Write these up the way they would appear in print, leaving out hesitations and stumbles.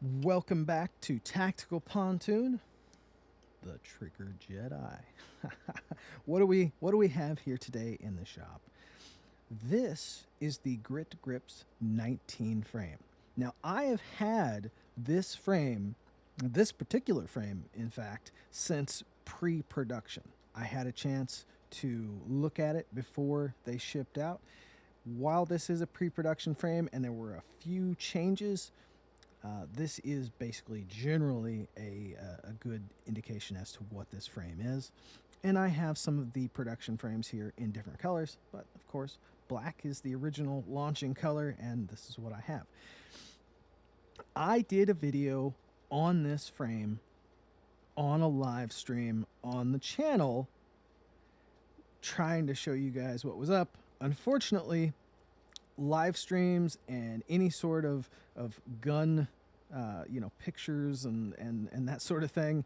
Welcome back to Tactical Pontoon, the Trigger Jedi. What do we have here today in the shop? This is the Grit Grips 19 frame. Now I have had this particular frame, in fact, since pre-production. I had a chance to look at it before they shipped out. While this is a pre-production frame and there were a few changes, this is basically generally a good indication as to what this frame is. And I have some of the production frames here in different colors, but of course, black is the original launching color, and this is what I have. I did a video on this frame on a live stream on the channel trying to show you guys what was up. Unfortunately, live streams and any sort of gun pictures and that sort of thing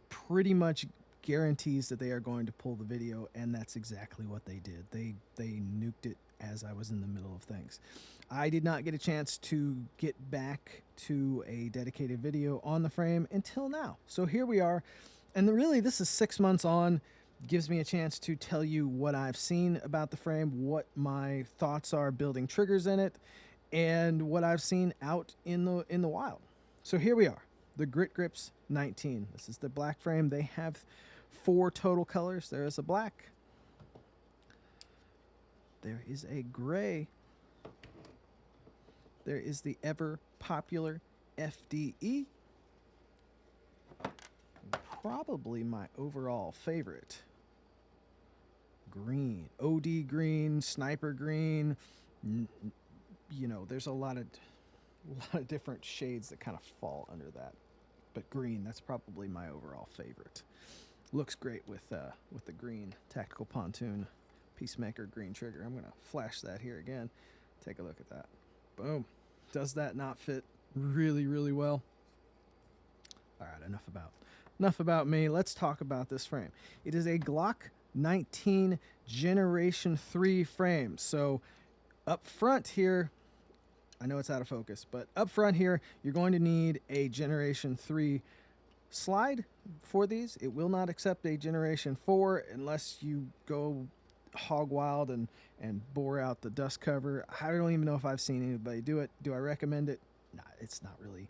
pretty much guarantees that they are going to pull the video, and that's exactly what they did. They nuked it as I was in the middle of things. I did not get a chance to get back to a dedicated video on the frame until now. So here we are, and really this is 6 months on. Gives me a chance to tell you what I've seen about the frame, what my thoughts are building triggers in it, and what I've seen out in the wild. So here we are, the Grit Grips 19. This is the black frame. They have 4 total colors. There is a black, there is a gray, there is the ever popular FDE, probably my overall favorite, green, OD green, sniper green. There's a lot of different shades that kind of fall under that, but green, that's probably my overall favorite. Looks great with the green Tactical Pontoon Peacemaker green trigger. I'm gonna flash that here again. Take a look at that. Boom. Does that not fit really, really well? All right, enough about me. Let's talk about this frame. It is a Glock 19 Generation 3 frame. So up front here, I know it's out of focus, but up front here, you're going to need a Generation 3 slide for these. It will not accept a Generation 4 unless you go hog wild and bore out the dust cover. I don't even know if I've seen anybody do it. Do I recommend it? Nah, it's not really,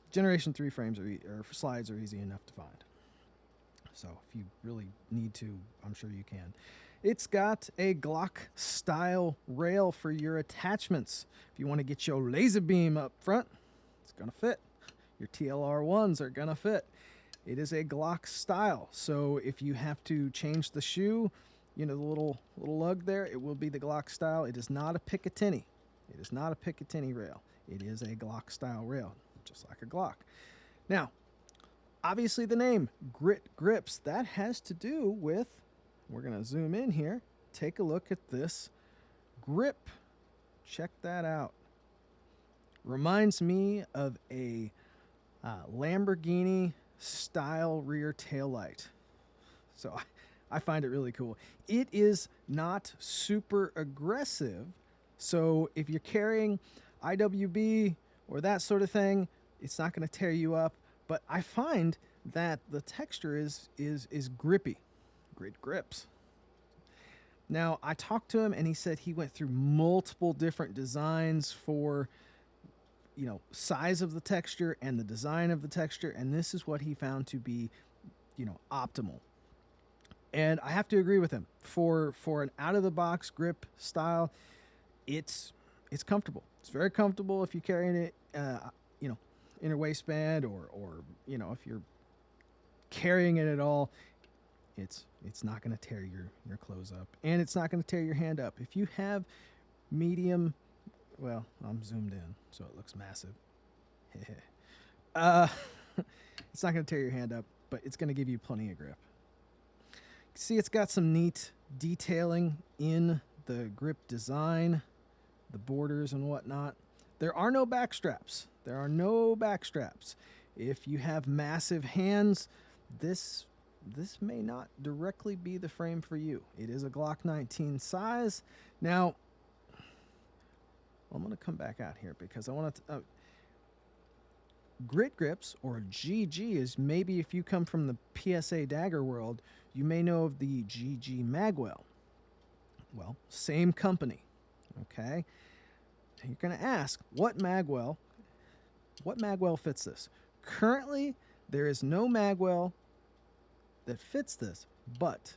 Generation 3 frames or slides are easy enough to find. So if you really need to, I'm sure you can. It's got a Glock style rail for your attachments. If you want to get your laser beam up front, it's going to fit. Your TLR ones are going to fit. It is a Glock style. So if you have to change the shoe, the little lug there, it will be the Glock style. It is not a Picatinny. It is not a Picatinny rail. It is a Glock style rail, just like a Glock. Now, obviously the name Grit Grips, that has to do with, we're going to zoom in here, take a look at this grip. Check that out. Reminds me of a Lamborghini style rear tail light. So I find it really cool. It is not super aggressive. So if you're carrying IWB or that sort of thing, it's not going to tear you up. But I find that the texture is grippy. Grit Grips. Now, I talked to him and he said he went through multiple different designs for, size of the texture and the design of the texture, and this is what he found to be, optimal. And I have to agree with him. For an out-of-the-box grip style, it's comfortable. It's very comfortable if you're carrying it, inner waistband or if you're carrying it at all. It's not going to tear your clothes up, and it's not going to tear your hand up. If you have medium, well, I'm zoomed in, so it looks massive. It's not going to tear your hand up, but it's going to give you plenty of grip. See, it's got some neat detailing in the grip design, the borders and whatnot. There are no back straps. If you have massive hands, this may not directly be the frame for you. It is a Glock 19 size. Now, I'm going to come back out here because I want to... Grit grips, or GG, is maybe if you come from the PSA dagger world, you may know of the GG magwell. Well, same company. Okay, and you're going to ask, what magwell fits this? Currently, there is no magwell that fits this, but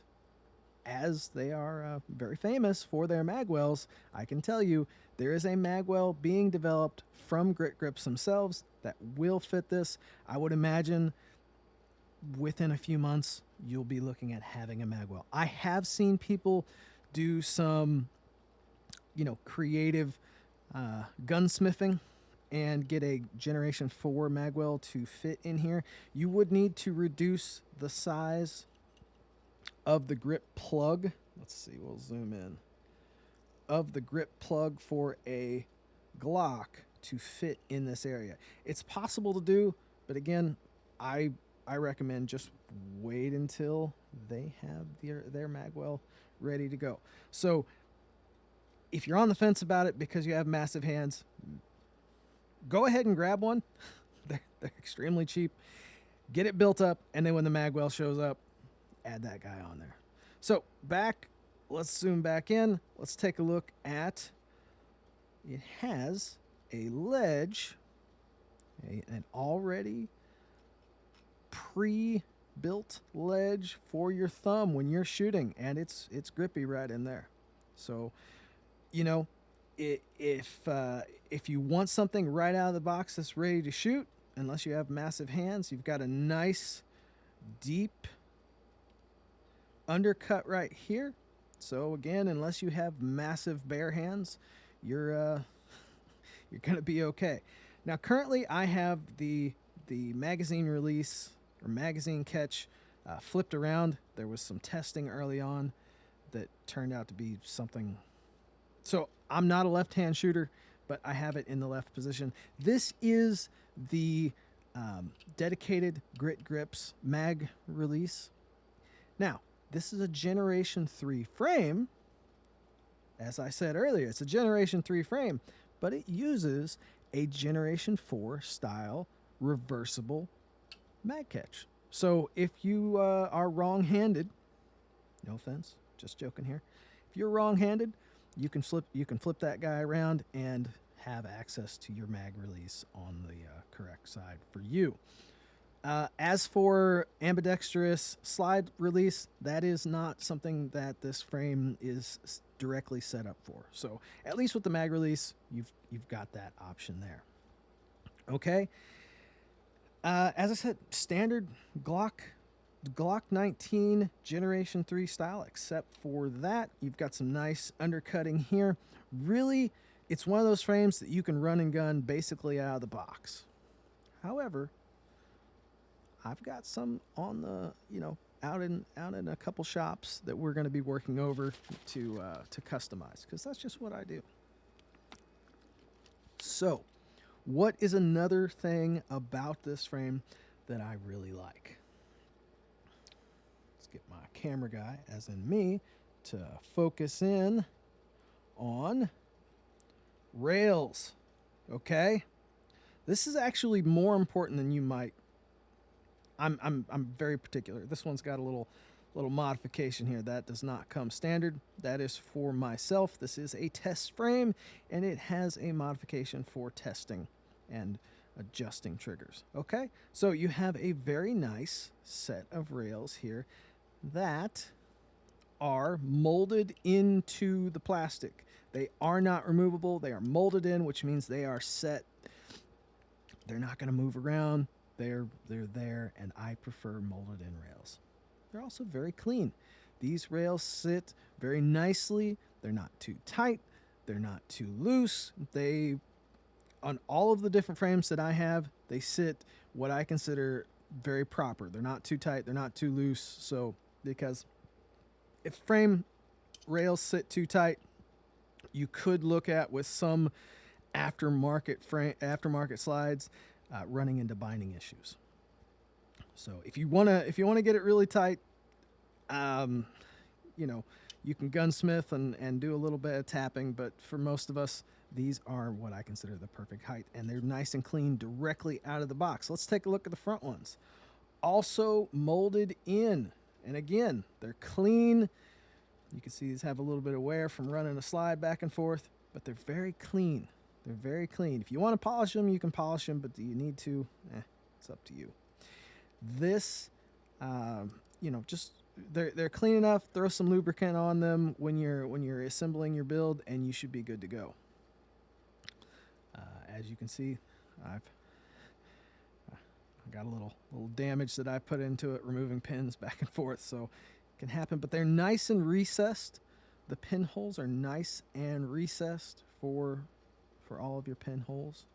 as they are very famous for their magwells, I can tell you there is a magwell being developed from Grit Grips themselves that will fit this. I would imagine within a few months you'll be looking at having a magwell. I have seen people do some, creative gunsmithing and get a Generation 4 magwell to fit in here. You would need to reduce the size of the grip plug. Let's see, we'll zoom in. Of the grip plug for a Glock to fit in this area. It's possible to do, but again, I recommend just wait until they have their magwell ready to go. So if you're on the fence about it because you have massive hands, go ahead and grab one. They're extremely cheap. Get it built up, and then when the magwell shows up, add that guy on there. So let's zoom back in. Let's take a look at, it has a ledge, an already pre-built ledge for your thumb when you're shooting, and it's grippy right in there. So, if you want something right out of the box that's ready to shoot, unless you have massive hands, you've got a nice deep undercut right here. So again, unless you have massive bare hands, you're going to be okay. Now currently I have the magazine release or magazine catch flipped around. There was some testing early on that turned out to be something. So I'm not a left-hand shooter, but I have it in the left position. This is the dedicated Grit Grips mag release. Now, this is a Generation 3 frame. As I said earlier, it's a Generation 3 frame, but it uses a Generation 4 style reversible mag catch. So if you are wrong-handed, no offense, just joking here. If you're wrong-handed, you can flip that guy around and have access to your mag release on the correct side for you. As for ambidextrous slide release, that is not something that this frame is directly set up for. So at least with the mag release, you've got that option there. Okay. As I said, standard Glock 19 Generation 3 style, except for that, you've got some nice undercutting here. Really, it's one of those frames that you can run and gun basically out of the box. However, I've got some on the, out in a couple shops that we're going to be working over to customize, because that's just what I do. So, what is another thing about this frame that I really like? Let's get my camera guy, as in me, to focus in on rails. Okay? This is actually more important than you might. I'm very particular. This one's got a little modification here. That does not come standard. That is for myself. This is a test frame, and it has a modification for testing and adjusting triggers. Okay? So you have a very nice set of rails here that are molded into the plastic. They are not removable. They are molded in, which means they are set. They're not going to move around. They're there, and I prefer molded in rails. They're also very clean. These rails sit very nicely. They're not too tight. They're not too loose. They, on all of the different frames that I have, they sit what I consider very proper. They're not too tight. They're not too loose. So, because if frame rails sit too tight, you could look at with some aftermarket slides running into binding issues. So if you wanna get it really tight, you can gunsmith and do a little bit of tapping. But for most of us, These are what I consider the perfect height, and they're nice and clean directly out of the box. Let's take a look at the front ones. Also molded in, and again, they're clean. You can see these have a little bit of wear from running a slide back and forth, but they're very clean. They're very clean. If you want to polish them, you can polish them, but do you need to? It's up to you. This, just they're clean enough. Throw some lubricant on them when you're assembling your build, and you should be good to go. As you can see, I've got a little damage that I put into it, removing pins back and forth, so it can happen. But they're nice and recessed. The pinholes are nice and recessed for all of your pinholes.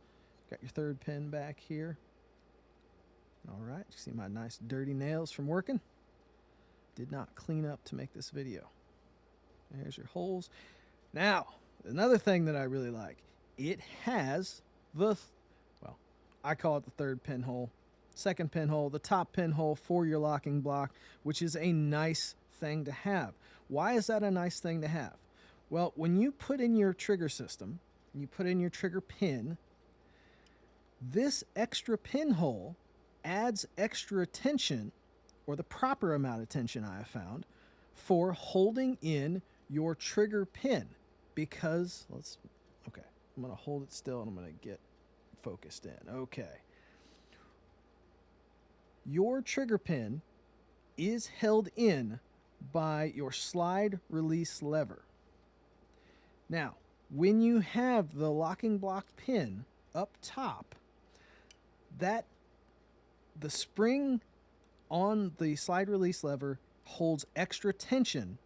Got your third pin back here. All right, you see my nice dirty nails from working? Did not clean up to make this video. There's your holes. Now, another thing that I really like, it has I call it the third pinhole, second pinhole, the top pinhole for your locking block, which is a nice thing to have. Why is that a nice thing to have? Well, when you put in your trigger system, you put in your trigger pin, this extra pinhole adds extra tension, or the proper amount of tension I have found, for holding in your trigger pin. Because, I'm going to hold it still and I'm going to get focused in. Okay. Your trigger pin is held in by your slide release lever. Now, when you have the locking block pin up top, the spring on the slide release lever holds extra tension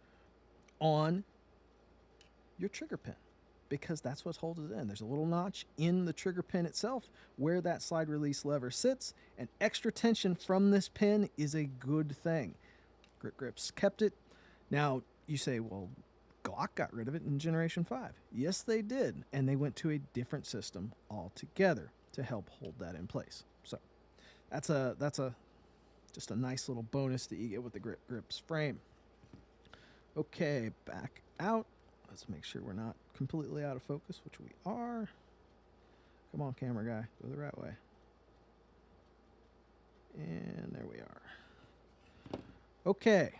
on your trigger pin, because that's what holds it in. There's a little notch in the trigger pin itself where that slide release lever sits, and extra tension from this pin is a good thing. Grit Grips kept it. Now, you say, well, Glock got rid of it in Generation 5. Yes, they did, and they went to a different system altogether to help hold that in place. So that's just a nice little bonus that you get with the Grit Grips frame. Okay, back out. Let's make sure we're not completely out of focus, which we are. Come on, camera guy. Go the right way. And there we are. Okay.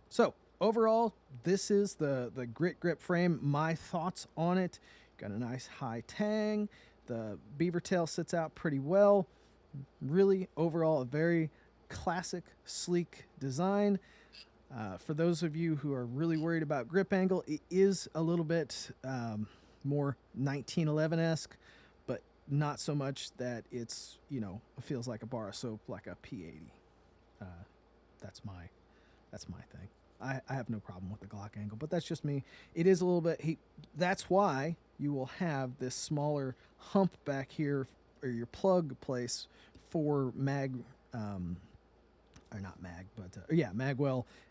So, overall, this is the Grit Grip frame. My thoughts on it. Got a nice high tang. The beaver tail sits out pretty well. Really, overall, a very classic, sleek design. For those of you who are really worried about grip angle, it is a little bit more 1911-esque, but not so much that it's, feels like a bar of soap like a P80. That's my thing. I have no problem with the Glock angle, but that's just me. It is a little bit, that's why you will have this smaller hump back here, or your plug place for magwell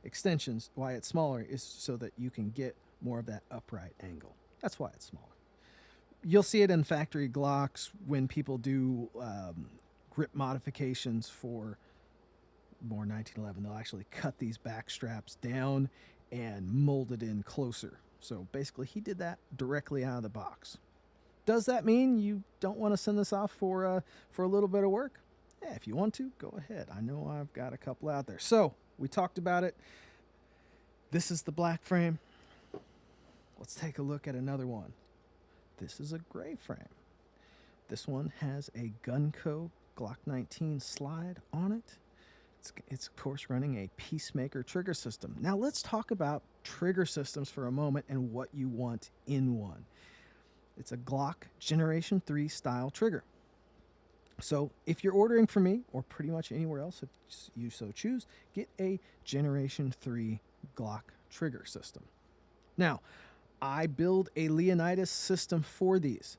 extensions. Why it's smaller is so that you can get more of that upright angle. That's why it's smaller. You'll see it in factory Glocks when people do grip modifications for more 1911. They'll actually cut these back straps down and mold it in closer. So basically, he did that directly out of the box. Does that mean you don't want to send this off for a little bit of work? Yeah, if you want to, go ahead. I know I've got a couple out there. So, we talked about it. This is the black frame. Let's take a look at another one. This is a gray frame. This one has a Gunco Glock 19 slide on it. It's of course running a Peacemaker trigger system. Now, let's talk about trigger systems for a moment and what you want in one. It's a Glock Generation 3 style trigger. So if you're ordering from me, or pretty much anywhere else if you so choose, get a Generation 3 Glock trigger system. Now, I build a Leonidas system for these.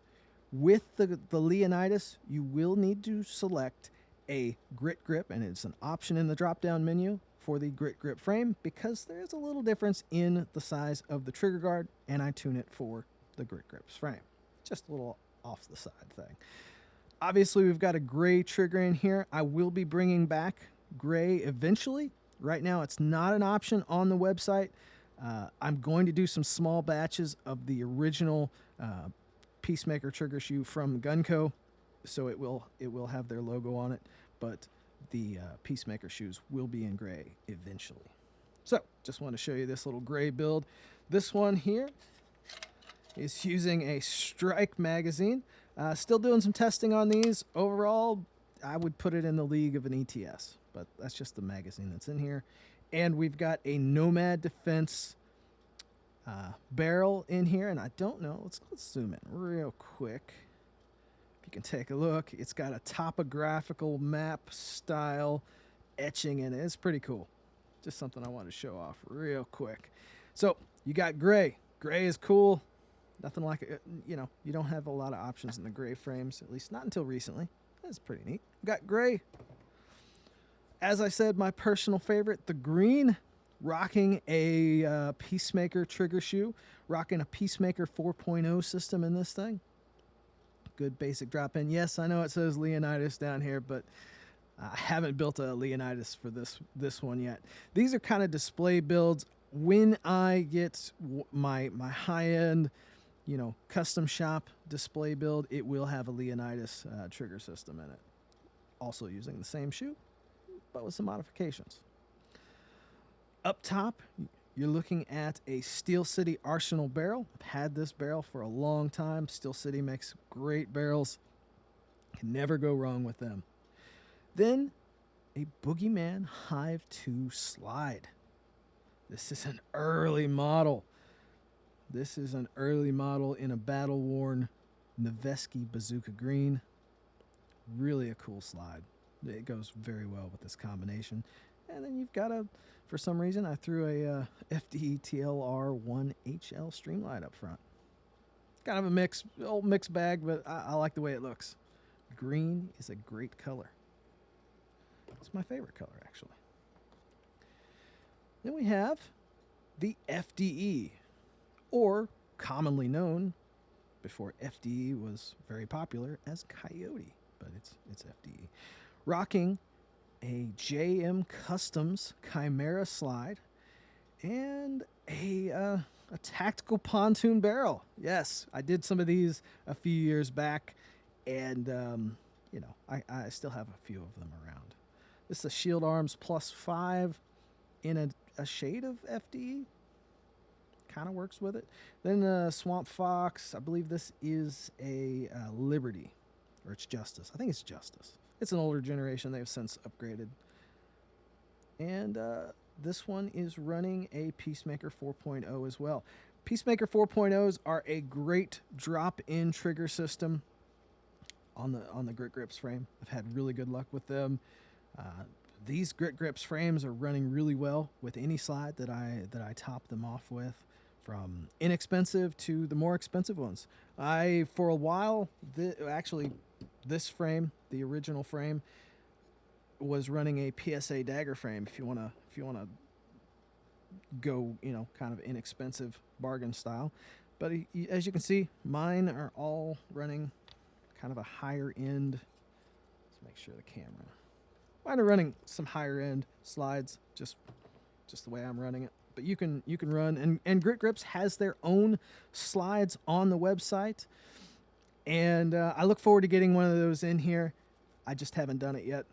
With the Leonidas, you will need to select a Grit Grip, and it's an option in the drop-down menu for the Grit Grip frame, because there's a little difference in the size of the trigger guard, and I tune it for the Grit Grips frame. Just a little off the side thing. Obviously, we've got a gray trigger in here. I will be bringing back gray eventually. Right now, it's not an option on the website. I'm going to do some small batches of the original Peacemaker trigger shoe from Gunco, so it will have their logo on it, but the Peacemaker shoes will be in gray eventually. So just want to show you this little gray build. This one here is using a Strike magazine. Still doing some testing on these. Overall, I would put it in the league of an ETS, but that's just the magazine that's in here. And we've got a Nomad Defense barrel in here, and I don't know. Let's zoom in real quick. If you can take a look, it's got a topographical map style etching in it. It's pretty cool. Just something I want to show off real quick. So you got gray. Gray is cool. Nothing like it. You know, you don't have a lot of options in the gray frames, at least not until recently. That's pretty neat. Got gray. As I said, my personal favorite, the green. Rocking a Peacemaker trigger shoe. Rocking a Peacemaker 4.0 system in this thing. Good basic drop in. Yes, I know it says Leonidas down here, but I haven't built a Leonidas for this one yet. These are kind of display builds. When I get my high-end, you know, custom shop display build, it will have a Leonidas trigger system in it. Also using the same shoe, but with some modifications. Up top, you're looking at a Steel City Arsenal barrel. I've had this barrel for a long time. Steel City makes great barrels. Can never go wrong with them. Then, a Boogeyman Hive 2 slide. This is an early model. This is an early model in a battle-worn Noveski Bazooka Green. Really a cool slide. It goes very well with this combination. And then you've got for some reason, I threw a FD TLR 1HL Streamlight up front. Kind of a old mixed bag, but I like the way it looks. Green is a great color. It's my favorite color, actually. Then we have the FDE, or commonly known before FDE was very popular as Coyote, but it's FDE. Rocking a JM Customs Chimera slide and a tactical pontoon barrel. Yes, I did some of these a few years back, and you know, I still have a few of them around. This is a Shield Arms +5 in a shade of FD. Kind of works with it. Then Swamp Fox. I believe this is a Liberty, or it's Justice. I think it's Justice. It's an older generation. They've since upgraded. And this one is running a Peacemaker 4.0 as well. Peacemaker 4.0s are a great drop-in trigger system on the Grit Grips frame. I've had really good luck with them. These Grit Grips frames are running really well with any slide that I top them off with, from inexpensive to the more expensive ones. For a while, this frame, the original frame, was running a PSA dagger frame. If you wanna go, you know, kind of inexpensive bargain style, but as you can see, mine are all running kind of a higher end. Let's make sure the camera. Mine are running some higher end slides, just the way I'm running it. But you can run, and Grit Grips has their own slides on the website. And I look forward to getting one of those in here. I just haven't done it yet.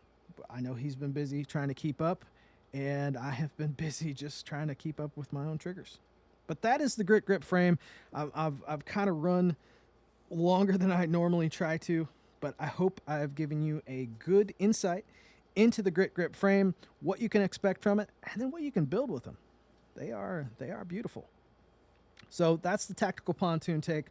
I know he's been busy trying to keep up, and I have been busy just trying to keep up with my own triggers. But that is the Grit Grip frame. I've kind of run longer than I normally try to, but I hope I've given you a good insight into the Grit Grip frame, what you can expect from it, and then what you can build with them. They are beautiful. So that's the Tactical Pontoon take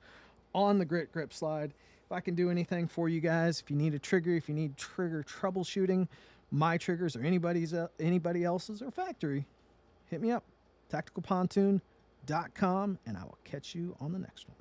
on the Grit Grip slide. If I can do anything for you guys, if you need a trigger, if you need trigger troubleshooting, my triggers or anybody else's or factory, hit me up. TacticalPontoon.com, and I will catch you on the next one.